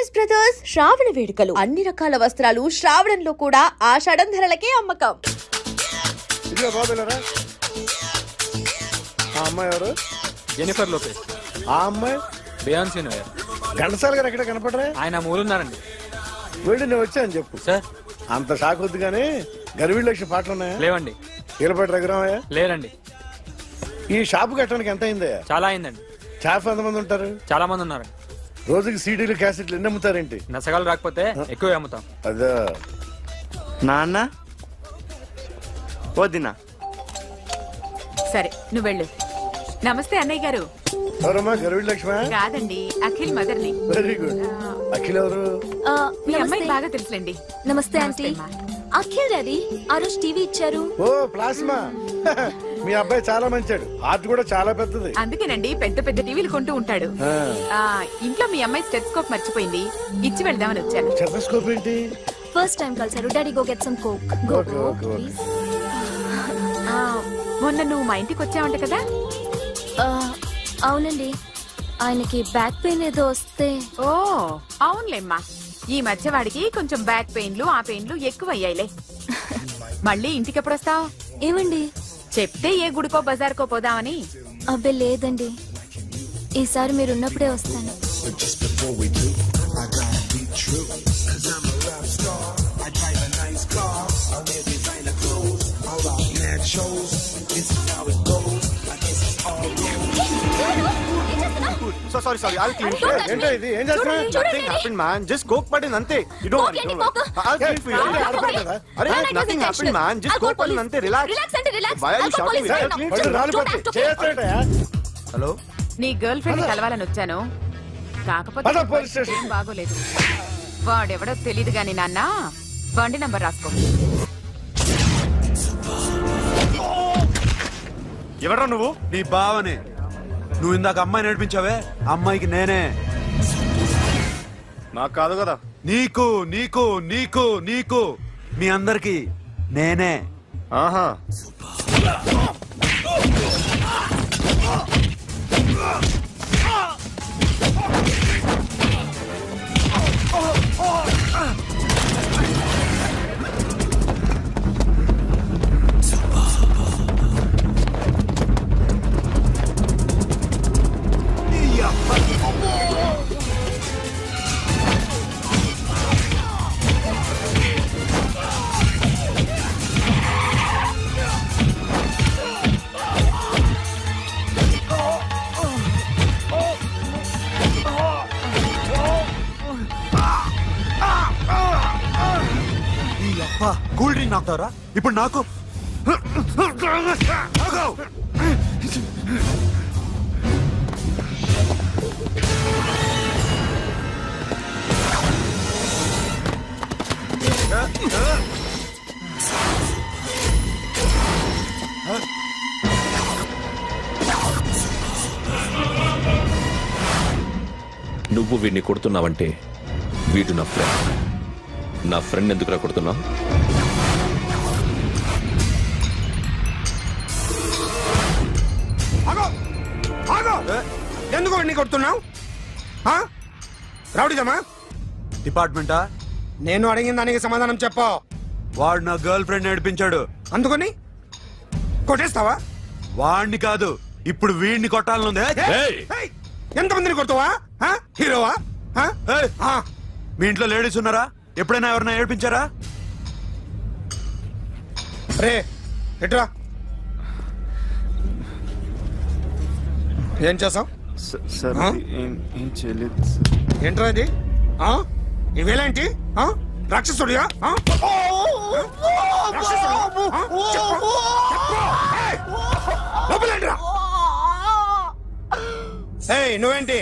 Saris brothers శ్రావణ వేడుకలు అన్ని రకాల వస్త్రాలు శ్రావణంలో కూడా ఆషాఢం ధరలకే అమ్మకం. ఇదిగో బాబేలరా. ఆ అమ్మాయి ఎవరు? Jennifer Lopez. ఆ అమ్మాయి బియాన్సీ నోయర్. ఘంటసాల గారు ఎక్కడ కనపడరా? ఆయన మూలున్నారండి. వెళ్ళి నేను వచ్చాను చెప్పు సార్. అంత షాక్ వద్దు కానీ గర్వీళ్ళ లక్ష పాటలు ఉన్నాయా? లేవండి. ఈలపాటి రఘురామయ్య లేరండి. ఈ షాపు కట్టడానికి ఎంత అయిందయ్యా? చాలా అయిందండి. షాప్ ఎంతమంది ఉంటారు? చాలా మంది ఉన్నారండి. రోజుకి సీడీలు క్యాసెట్లు ఎన్ని అమ్ముతారేంటి? నసగాలు రాకపోతే ఎక్కువ అమ్ముతాం. అదా నాన్న వదినా. సరే నువ్వు వెళ్ళు. నమస్తే అన్నయ్య గారు. ఎవరమ్మా? గర్వీళ్ళ లక్ష్మ? కాదండి, అఖిల్ మదర్ని. Very good. అఖిల్ ఎవరు? మీ అమ్మాయి బాగా తెలుసులేండి. నమస్తే ఆంటీ. అఖిల్ డాడీ ఆ రోజు టీవీ ఇచ్చారు. ఓ ప్లాస్మా. మీ అబ్బాయి చాలా మంచాడు. హార్ట్ కూడా చాలా పెద్దది. అందుకేనండి పెద్ద పెద్ద టీవీలు కొంటూ ఉంటాడు. ఇంట్లో మీ అమ్మాయి స్టెథోస్కోప్ మర్చిపోయింది, ఇచ్చి వెళ్దామని వచ్చాను. స్టెథోస్కోప్ ఏంటి? ఫస్ట్ టైం కలిసారు. Daddy go get some coke. Go go please. మొన్న నువ్వు మా ఇంటికి వచ్చావంట కదా? అవునండి, ఆయనకి బ్యాక్ పెయిన్ ఏదో వస్తే. ఓ అవునులేమ్మా, ఈ మధ్య వాడికి కొంచెం బ్యాక్ పెయిన్లు ఆ పెయిన్లు ఎక్కువ అయ్యాయిలే. మళ్ళీ ఇంటికి ఎప్పుడు వస్తావు? ఏమండి చెప్తే ఏ గుడికో బజార్కో పోదామని. అబ్బే లేదండి, ఈసారి మీరున్నప్పుడే వస్తాను. So sorry, I'll clean for you. ఏంటో ఇది? ఏం చేస్తున్నా? Nothing happened, man. Just coke putting ante. You don't worry. I'll clean for you. Arey, nothing happened, man. Just coke putting ante. Relax. Why are you shouting? Hello? నీ girl friend కలవాలని వచ్చాను, కాకపోతే ఏం బాగోలేదు. వాడెవడో తెలీదు గాని నాన్న, బండి నంబర్ రాసుకో. ఎవడ్రా నువ్వు? నీ బావనే. నువ్వు ఇందాక అమ్మాయి నడిపించావే, అమ్మాయికి నేనే. నాకు కాదు కదా. నీకు నీకు నీకు నీకు మీ అందరికి నేనే. ఆహా. కూల్ డ్రింక్ నాకుతారా ఇప్పుడు? నాకు నువ్వు వీడిని కొడుతున్నావంటే వీడు నా ఫ్రెండ్. నా ఫ్రెండ్ ఎందుకురా కొడుతున్నావు? ఎందుకు వాడిని కొడుతున్నావు? రౌడీదమ్మా? డిపార్ట్మెంటా? నేను అడిగిన దానికి సమాధానం చెప్పు. వాడు నా గర్ల్ ఫ్రెండ్ నడిపించాడు. అందుకని కొట్టేస్తావా? వాడిని కాదు, ఇప్పుడు వీడిని కొట్టాలనుంది. ఎంతమందిని కొడతావా? హీరోవా? మీ ఇంట్లో లేడీస్ ఉన్నారా? ఎప్పుడైనా ఎవరైనా ఏడిపించారా? రే ఎట్రా, ఏం చేసావు? ఏంట్రా ఇది? ఇవేలాంటి రాక్షసుడియా? నువ్వేంటి?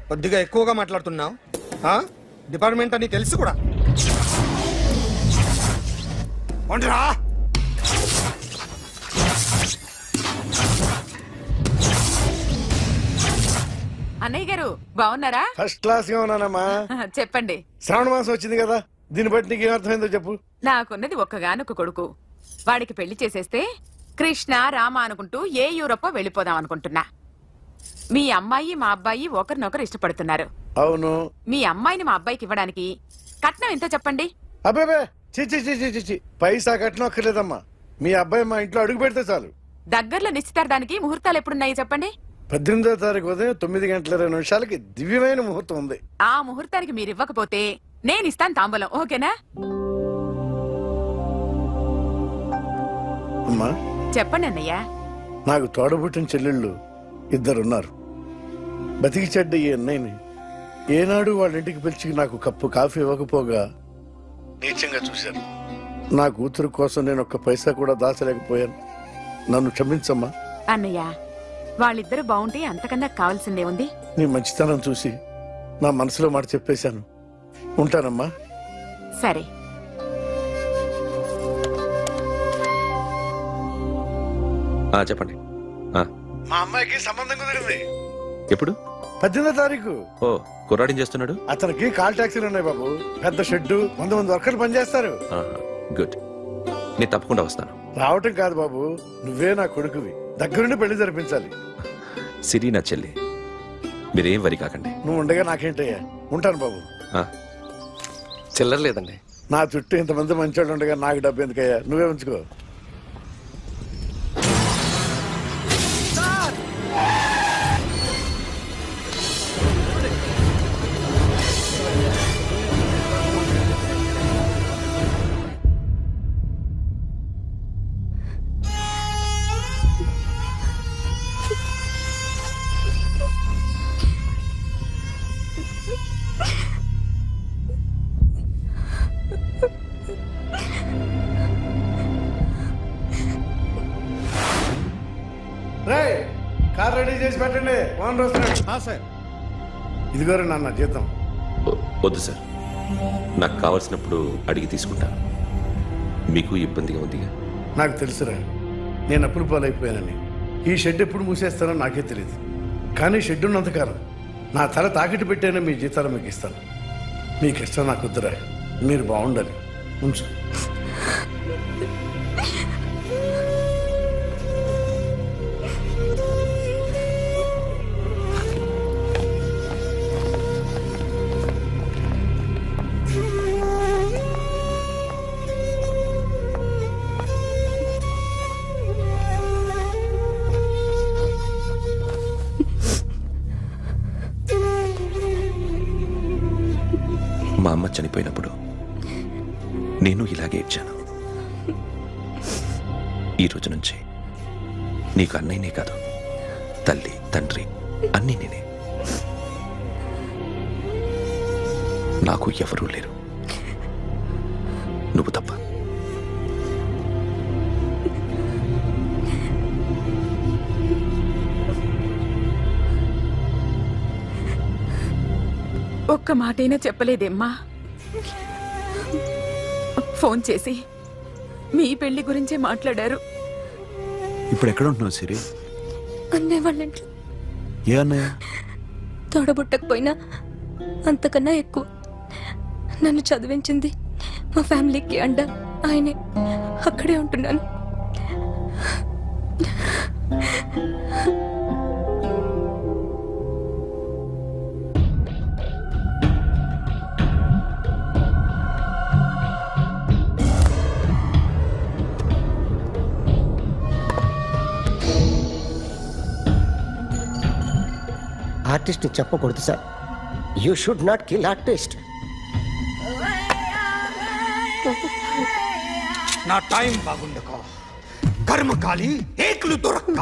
కొద్దిగా ఎక్కువగా మాట్లాడుతున్నావు. డిపార్ట్మెంట్ అని తెలుసు కూడా. అన్నయ్య గారు బాగున్నారా? ఫస్ట్ క్లాస్ గా ఉన్నానమ్మా. చెప్పండి. శ్రావణ మాసం వచ్చింది కదా, దీన్ని బట్టి నీకు ఏమర్థమైందో చెప్పు. నాకున్నది ఒక్కగానొక్క కొడుకు. వాడికి పెళ్లి చేసేస్తే కృష్ణ రామ అనుకుంటూ ఏ యూరోపో వెళ్ళిపోదాం అనుకుంటున్నా. మీ అమ్మాయి మా అబ్బాయి ఒకరినొకరు ఇష్టపడుతున్నారు. అవును. మీ అమ్మాయిని మా అబ్బాయికి ఇవ్వడానికి కట్నం ఎంతో చెప్పండి. అబ్బాబే చి పైసా కట్నం అక్కర్లేదమ్మా. మీ అబ్బాయి మా ఇంట్లో అడుగు పెడితే చాలు. దగ్గరలో నిశ్చితార్థానికి ముహూర్తాలు ఎప్పుడున్నాయి చెప్పండి. 18వ తారీఖు ఉదయం 9:20 దివ్యమైన ముహూర్తం ఉంది. ఆ ముహూర్తానికి మీరు ఇవ్వకపోతే నేను ఇస్తాను తాంబూలం. ఓకేనా? అమ్మా చెప్పండి అన్నయ్య. నాకు తోడబుట్టిన చెల్లెళ్ళు 2 ఉన్నారు. బతికి చెడ్డ ఈ అన్నయ్యని ఏనాడు వాళ్ళ ఇంటికి పిలిచి నాకు కప్పు కాఫీ ఇవ్వకపోగా నీచంగా చూశాను. నా కూతురు కోసం నేను ఒక్క పైసా కూడా దాచలేకపోయాను. నన్ను క్షమించమ్మా. అన్నయ్య, వాళ్ళిద్దరు బాగుంటే అంతకన్నా కావాల్సిందే ఉంది. నీ మంచితనం చూసి నా మనసులో మాట చెప్పేశాను. ఉంటానమ్మా. సరే. చెప్పండి. మా అమ్మాయికి సంబంధం కుదిరింది. ఎప్పుడు? 18వ తారీఖు. ఓ, కుర్రాడిని చేస్తున్నాడు. అతనికి కాల్ టాక్సీలు ఉన్నాయి బాబు. పెద్ద షెడ్డు, 100 మంది వర్కర్లు పనిచేస్తారు. గుడ్. నేను తప్పకుండా వస్తాను. రావటం కాదు బాబు, నువ్వే నా కొడుకువి. దగ్గరుండి పెళ్లి జరిపించాలి. సిరి నా చెల్లి, మీరేం వరి కాకండి. నువ్వు ఉండగా నాకేంటయ్యా. ఉంటాను బాబు. చిల్లర లేదండి. నా చుట్టూ ఇంతమంది మంచోళ్ళు ఉండగా నాకు డబ్బు ఎందుకయ్యా? నువ్వే ఉంచుకో. కార్ రెడీ చేసి పెట్టండి. ఓనర్ వస్తున్నాడు. ఇదిగోరా నాన్న జీతం. వద్దు సార్, నాకు కావలసినప్పుడు అడిగి తీసుకుంటాను. మీకు ఇబ్బందిగా ఉందిగా? నాకు తెలుసురా, నేను అప్పులు పాలైపోయానని. ఈ షెడ్ ఎప్పుడు మూసేస్తానో నాకే తెలియదు. కానీ షెడ్ ఉన్నంతకాలం నా తల తాకిట్టు పెట్టానో మీ జీతాలు మీకు ఇస్తాను. మీకు ఇష్టం నాకు వద్దురా. మీరు బాగుండాలి. ఉంచు. మా అమ్మ చనిపోయినప్పుడు నేను ఇలాగే ఇచ్చాను. ఈ రోజు నుంచి నీకు అన్నయ్యనే కాదు, తల్లి తండ్రి అన్నీ నేనే. నాకు ఎవరూ లేరు, నువ్వు తప్ప. ఒక్క మాటైనా చెప్పలేదేమ్మా? ఫోన్ చేసి మీ పెళ్లి గురించే మాట్లాడారు. ఇప్పుడు ఎక్కడ ఉంటున్నావు సిరి? అన్నయ్య వాళ్ళ ఇంట్లో. ఏ అన్నయ్య? తోడబుట్టకపోయినా అంతకన్నా ఎక్కువ నన్ను చదివించింది మా ఫ్యామిలీకి అండ ఆయనే. అక్కడే ఉంటున్నాను. ఆర్టిస్ట్ చెప్పకూడదు sir. You should not kill artist. నా టైం బాగుండకో, కర్మకాలి ఏకులు దొరక్క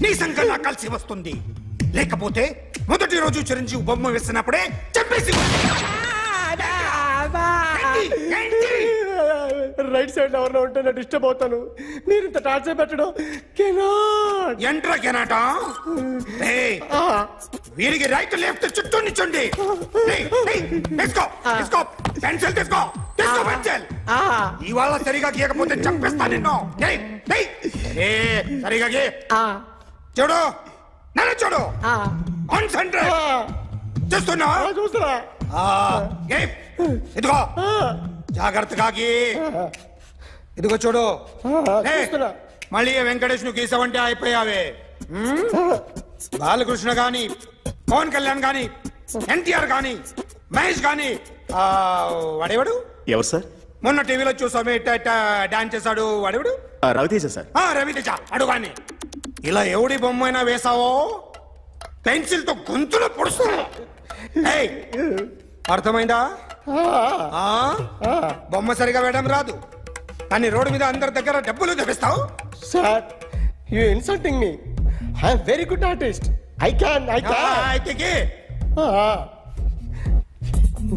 నీ సంఘటన కలిసి వస్తుంది. లేకపోతే మొదటి రోజు చిరంజీవి బొమ్మ వేసినప్పుడే చెప్పేసి రైట్ సైడ్ ఎవరిలో ఉంటే నేను డిస్టర్బ్ అవుతాను. మీరు ఇంత టార్చర్ పెట్టడం ఎంట్రా కెనాట. వీరికి రైట్ లెఫ్ట్ చుట్టూ నిచ్చండి. పెన్సిల్ తీసుకో, తీసుకో పెన్సిల్. ఇవాళ సరిగా గీయకపోతే చంపేస్తా నిన్ను. సరిగా గీ. చూడు, నన్ను చూడు. కాన్సంట్రేట్ చూస్తున్నా. చూస్తున్నా. ఇదిగో జాగ్రత్తగా గీ. ఇదిగో చూడు. మళ్ళీ వెంకటేష్ ను గీసావంటే అయిపోయావే. బాలకృష్ణ గాని, పవన్ కళ్యాణ్ గాని, ఎన్టీఆర్ గాని, మహేష్ గాని, వాడేవాడు ఎవరు సార్? మొన్న టీవీలో చూసామే డాన్స్ చేశాడు, వాడేవాడు? రవితేజ సార్. రవితేజ అడుగాని. ఇలా ఎవడి బొమ్మైనా వేసావో పెన్సిల్ తో గొంతులో పొడుస్తావు. అర్థమైందా? బొమ్మ సరిగా వేయడం రాదు కానీ రోడ్డు మీద అందరి దగ్గర డబ్బులు తెప్పిస్తావు. Sir, you insulting me. I am very good artist. I can.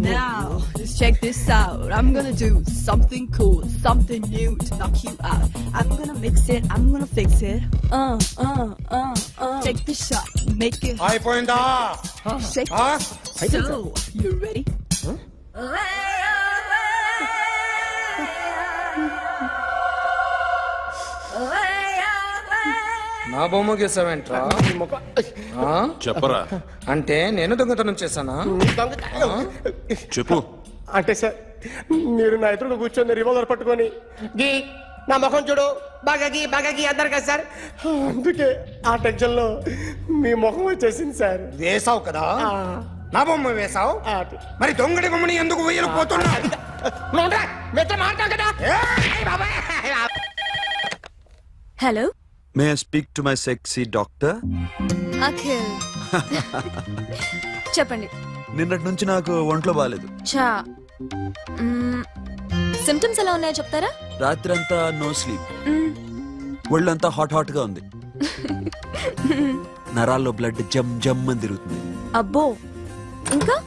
Now, just check this out. I'm gonna do something cool, something new to knock you out. I'm gonna mix it, I'm gonna fix it. Take the shot, make it. అయిపోయిందా? Shake it. So, you ready? నా బొమ్మ గీసావేంట్రా? చెప్పరా. అంటే నేను దొంగతనం చేశానా? చెప్పు. అంటే సార్, మీరు నా ఎదురు కూర్చొని రివాల్వర్ పట్టుకొని గీ నా ముఖం చూడు బాగా గీ అన్నారు కదా సార్, అందుకే ఆ టెన్షన్ లో మీ ముఖం వచ్చేసింది సార్. వేసావు కదా, నా బొమ్మ వేసావు, మరి దొంగడి బొమ్మని ఎందుకు వేయలేకపోతున్నా? Hello, may I speak to my sexy doctor? Akhil. చెప్పండి. నిన్నటి నుంచి నాకు ఒంట్లో బాగాలేదు. సిమ్టమ్స్ ఎలా ఉన్నాయో చెప్తారా? రాత్రి అంతా నో స్లీప్, ఒళ్ళంతా హాట్ గా ఉంది, నరాల్లో బ్లడ్ జమ్ జమ్ అని తిరుగుతుంది. అబ్బో, ఇంకా?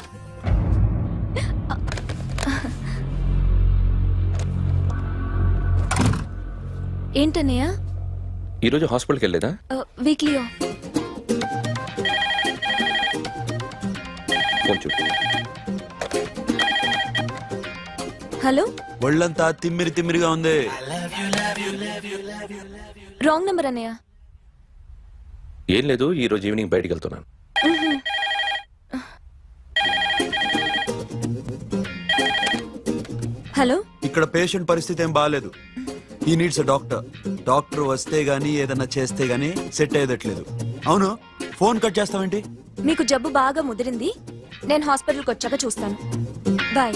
ఏంటన్నయ్య? ఈరోజు హాస్పిటల్కి వెళ్ళేదా? వీక్లీ. ఫోన్ చూడు. హలో, ఒళ్ళంతా తిమ్మిరిగా ఉంది. రాంగ్ నెంబర్ అన్నయ్య. ఏం లేదు, ఈరోజు ఈవినింగ్ బయటికి వెళ్తున్నాను. హలో, ఇక్కడ పేషెంట్ పరిస్థితి ఏం బాగాలేదు. ఈ నీడ్స్ డాక్టర్. డాక్టర్ వస్తే గానీ ఏదన్నా చేస్తే గానీ సెట్ అయ్యేదట్లేదు. అవును, ఫోన్ కట్ చేస్తావేంటి? మీకు జబ్బు బాగా ముదిరింది, నేను హాస్పిటల్కి వచ్చాక చూస్తాను. బాయ్.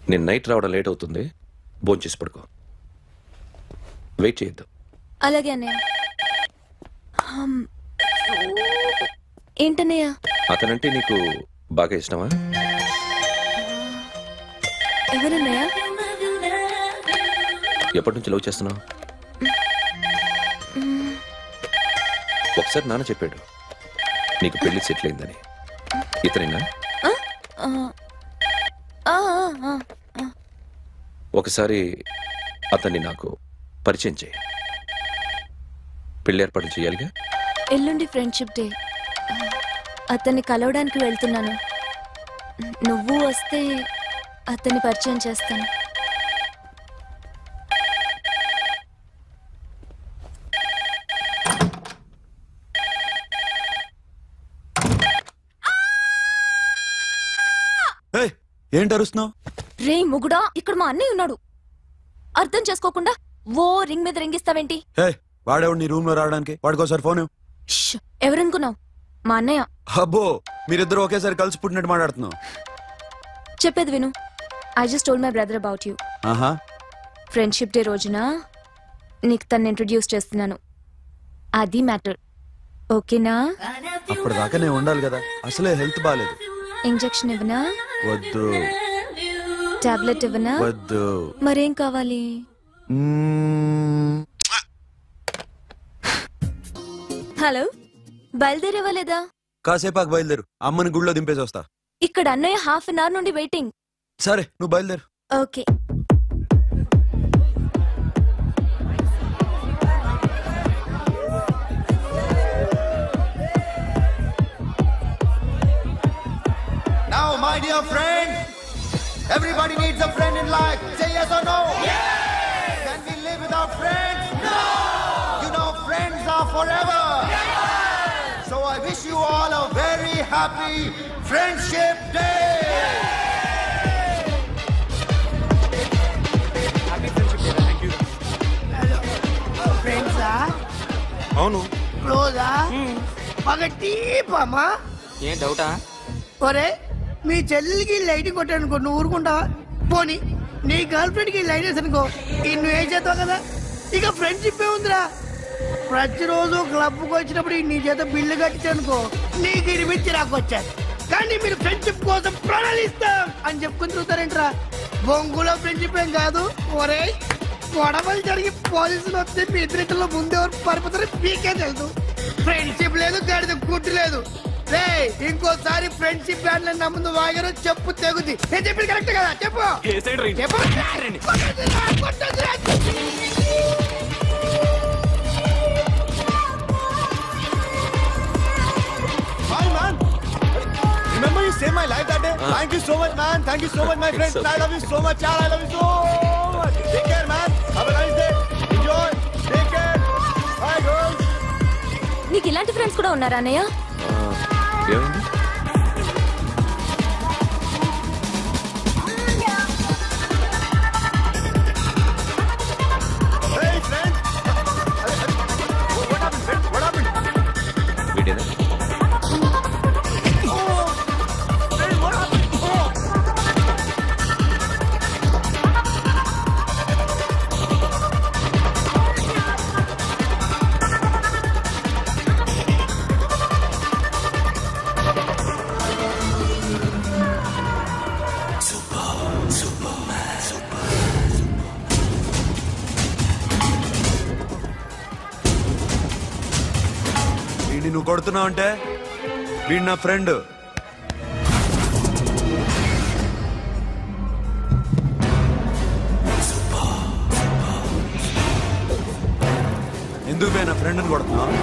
నేను నైట్ రావడం లేట్ అవుతుంది, భోంచేసి పడుకో. వెయిట్ చేయొద్దు. అలాగే అన్నయ్య. ఏంటన్నయ్య? అతనంటే నీకు బాగా ఇష్టమా? ఎవరన్నయ్య? ఎప్పటి నుంచి లవ్ చేస్తున్నావు? ఒకసారి నాన్న చెప్పాడు నీకు పెళ్లి సెటిల్ అయిందని. ఇతనేనా? ఒకసారి అతన్ని నాకు పరిచయం చేయి. పెళ్లి ఏర్పాటు చేయాలిగా. ఎల్లుండి ఫ్రెండ్షిప్ డే, అతన్ని కలవడానికి వెళ్తున్నాను. నువ్వు వస్తే అతన్ని పరిచయం చేస్తాను. ఏంటి అరుస్తున్నావు? రే ముగుడా, ఇక్కడ మా అన్నయ్య ఉన్నాడు. అర్థం చేసుకోకుండా ఓ రింగ్ మీద రింగిస్తావేంటి? వాడేవాడు నీ రూమ్ లో రావడానికి? వాడికోసారి ఫోన్. ఎవరనుకున్నావు? మా అన్నయ్య. అబ్బో, మీరిద్దరు ఒకేసారి కలిసి పుట్టినట్టు మాట్లాడుతున్నావు. చెప్పేది విను. I just told my brother about you. Friendship day రోజున నీకు తను ఇంట్రొడ్యూస్ చేస్తున్నాను. అది మ్యాటర్. ఓకేనా? అప్పటిదాకా నేను ఉండాలి కదా, అసలే హెల్త్ బాగాలేదు. ఇంజెక్షన్ ఇవ్వనా? వద్దు. టాబ్లెట్ ఇవ్వనా? వద్దు. మరేం కావాలి? హలో, బయలుదేరేవా లేదా? కాసేపాకు బయలుదేరు, అమ్మని గుళ్ళో దింపేసి వస్తా. ఇక్కడ అన్నయ్య హాఫ్ అన్ అవర్ నుండి వెయిటింగ్. సరే, నువ్వు బయలుదేరు. Okay. Now, my dear friend, everybody needs a friend in life. Say yes or no? Yes! Can we live without friends? No! You know, friends are forever. Yes! So I wish you all a very happy Friendship Day! Happy Friendship Day, thank you. అవును. క్లోజా పగటీపమ్మా ఏం డౌటా? ఒరే మీ చెల్లెలికి lighting కొట్టానుకో నువ్వు ఊరుకుంటావా? పోనీ నీ girl friend కి light వేసి అనుకో నువ్వు ఏం చేస్తావు కదా. ఇక ఫ్రెండ్షిప్ ఏ ఉందిరా. ప్రతిరోజు క్లబ్కి వచ్చినప్పుడు నీ చేత బిల్లు కట్టించనుకో నీకు ఇరిమిచ్చి రాకొచ్చాను. కానీ మీరు ఫ్రెండ్షిప్ కోసం ప్రణాళిస్తాం అని చెప్పుకుని తిరుగుతారేంట్రా? బొంగులో ఫ్రెండ్షిప్ ఏం కాదు. ఒరే గొడవలు జరిగి పోలీసులు వస్తే మీ ఇద్దరిలో ముందెవరు పరిపోతారో మీకే తెలుసు. ఫ్రెండ్షిప్ లేదు, గడిద గుడ్డు లేదు. రే ఇంకోసారి ఫ్రెండ్షిప్ బ్యాండ్ నా ముందు వాగారు చెప్పు తెగుద్ది. నేను చెప్పింది కరెక్ట్ కదా? చెప్పు చెప్పు. Hi man. Remember you saved my life that day? Thank you so much man. Thank you so much my friend. I love you so much. I love you so much. Take care man. Have a nice day. Enjoy. Take care. Bye girls. నీకు ఇలాంటి friends కూడా ఉన్నారా అన్నయ్య? ఏమైంది? Hey friend. What happened friend? What happened? వీడేనా? వీడిని నువ్వు కొడుతున్నావు అంటే వీడు నా ఫ్రెండ్. ఎందుకు పోయి నా ఫ్రెండ్ని కొడుతున్నావు?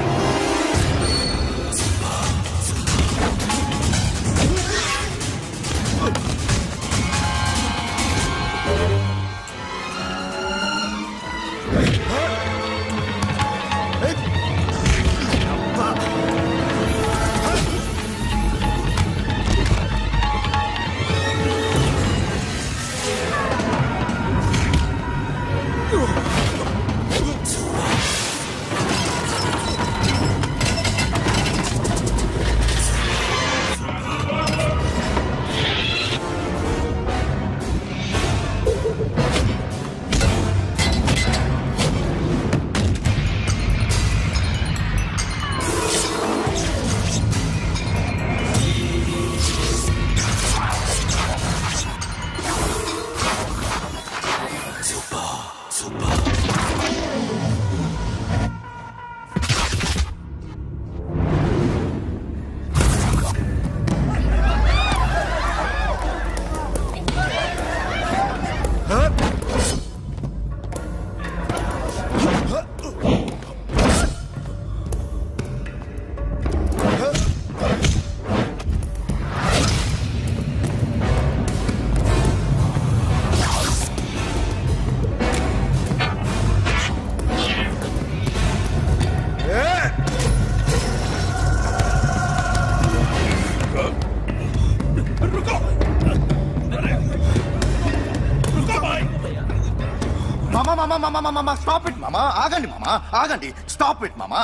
స్టాప్ ఇట్ మామా. ఆగండి మామా, ఆగండి. స్టాప్ ఇట్ మామా.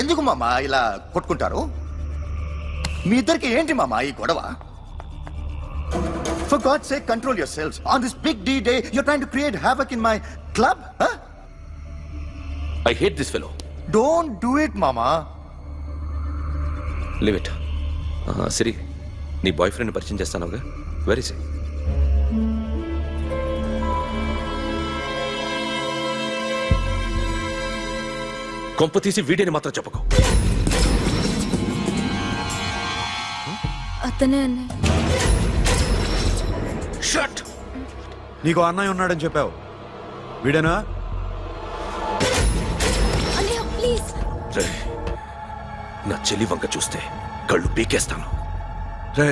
ఎందుకు మామా ఇలా కొట్టుకుంటారు? మీ ఇద్దరికి ఏంటి మామా ఈ గొడవ? For God's sake, control yourselves. On this big D day, you're trying to create havoc in my club? Huh? I hate this fellow. Don't do it, mama. Leave it. Siri, నీ బాయ్ ఫ్రెండ్ పరిచయం చేస్తానుగా. Very సే. కొంప తీసి వీడిని మాత్రం చెప్పకు. అతనే అన్నయ్య. Shut. నీకు అన్నయ్య ఉన్నాడని చెప్పావు, వీడేనా? అన్నయ్య ప్లీజ్. రే, నా చెల్లి వంక చూస్తే కళ్ళు పీకేస్తాను. రే,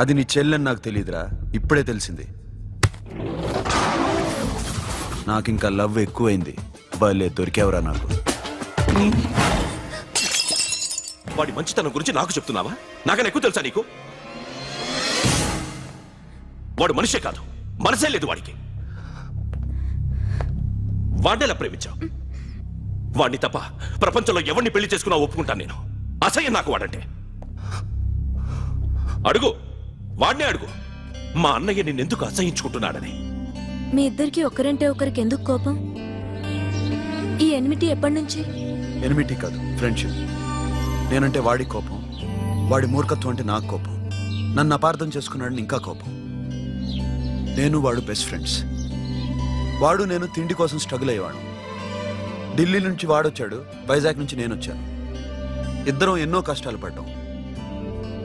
అది నీ చెల్లెని నాకు తెలియదురా, ఇప్పుడే తెలిసింది. నాకింకా లవ్ ఎక్కువైంది. భలే దొరికావురా నాకు. వాడి మంచితనం గురించి నాకు చెప్తున్నావా? నాకన్నా ఎక్కువ తెలుసా నీకు? వాడు మనిషే కాదు, మనసే లేదు వాడికి. వాడేలా ప్రేమించావు? వాడిని తప్ప ప్రపంచంలో ఎవరిని పెళ్లి చేసుకున్నా ఒప్పుకుంటాను నేను. అసహ్యం నాకు వాడంటే. అడుగు, వాడినే అడుగు, మా అన్నయ్య నిన్నెందుకు అసహించుకుంటున్నాడని. మీ ఇద్దరికి ఒకరంటే ఒకరికి ఎందుకు కోపం? ఈ ఎనిమిటీ ఎప్పటి నుంచి? ఎనిమిటీ కాదు, ఫ్రెండ్షిప్. నేనంటే వాడి కోపం, వాడి మూర్ఖత్వం అంటే నాకు కోపం. నన్ను అపార్థం చేసుకున్నాడని ఇంకా కోపం. నేను వాడు బెస్ట్ ఫ్రెండ్స్. వాడు నేను తిండి కోసం స్ట్రగుల్ అయ్యేవాడు. ఢిల్లీ నుంచి వాడొచ్చాడు, వైజాగ్ నుంచి నేను వచ్చాను. ఇద్దరం ఎన్నో కష్టాలు పడ్డాం.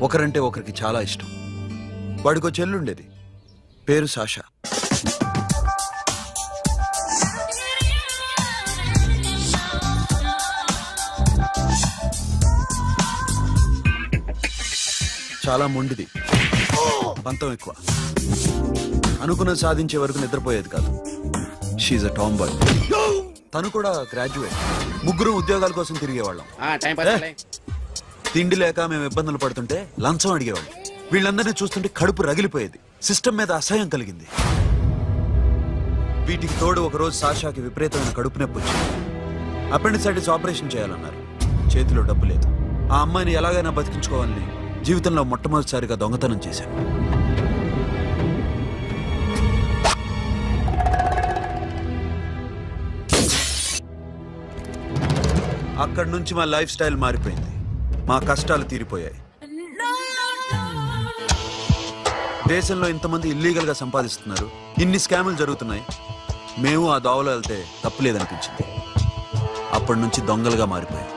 ఒకరంటే ఒకరికి చాలా ఇష్టం. వాడికో చెల్లుండేది, పేరు సాషా. చాలా మొండిది, పంతం ఎక్కువ. అనుకున్నది సాధించే వరకు నిద్రపోయేది కాదు. She's a tomboy. తను కూడా గ్రాడ్యుయేట్. ముగ్గురు ఉద్యోగాల కోసం తిరిగేవాళ్ళం. తిండి లేక మేము ఇబ్బందులు పడుతుంటే లంచం అడిగేవాళ్ళం. వీళ్ళందరినీ చూస్తుంటే కడుపు రగిలిపోయేది. సిస్టమ్ మీద అసహ్యం కలిగింది. వీటికి తోడు ఒకరోజు సాషాకి విపరీతమైన కడుపు నొప్పి వచ్చింది. అపెండిసైటిస్ ఆపరేషన్ చేయాలన్నారు. చేతిలో డబ్బు లేదు. ఆ అమ్మాయిని ఎలాగైనా బతికించుకోవాలని జీవితంలో మొట్టమొదటిసారిగా దొంగతనం చేశాను. అక్కడి నుంచి మా లైఫ్ స్టైల్ మారిపోయింది. మా కష్టాలు తీరిపోయాయి. దేశంలో ఇంతమంది ఇల్లీగల్ గా సంపాదిస్తున్నారు, ఇన్ని స్కాములు జరుగుతున్నాయి. మేము ఆ దోవలో వెళ్తే తప్పులేదనిపించింది. అప్పటి నుంచి దొంగలుగా మారిపోయాం.